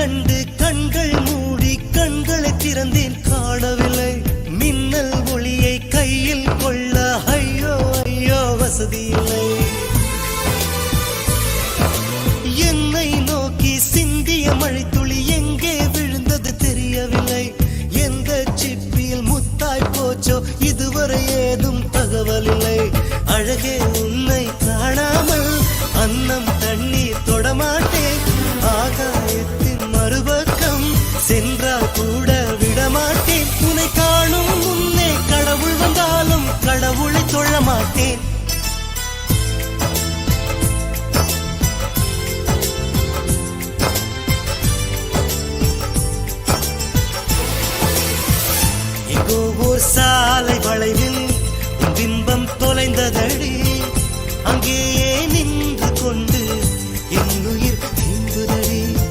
கண்டு கண்கள் மூடி கண்களை திறந்தேன் காணவில்லை மின்னல் ஒளியை கையில் கொள்ள ஐயோ ஐயோ வசதி இல்லை என்னை நோக்கி சிந்திய மழைத்துளி எங்கே விழுந்தது தெரியவில்லை எந்த சிப்பியில் முத்தாய் போச்சோ இதுவரை ஏதும் தகவல் இல்லை அழகே உன்னை காணாமல் அன்னம் தண்ணீர் தொடமாட்டேன் ஆகாயத்தின் மறுபக்கம் சென்றால் கூட விடமாட்டேன் உன்னை காணும் முன்னே கடவுள் வந்தாலும் கடவுளை தொழ மாட்டேன்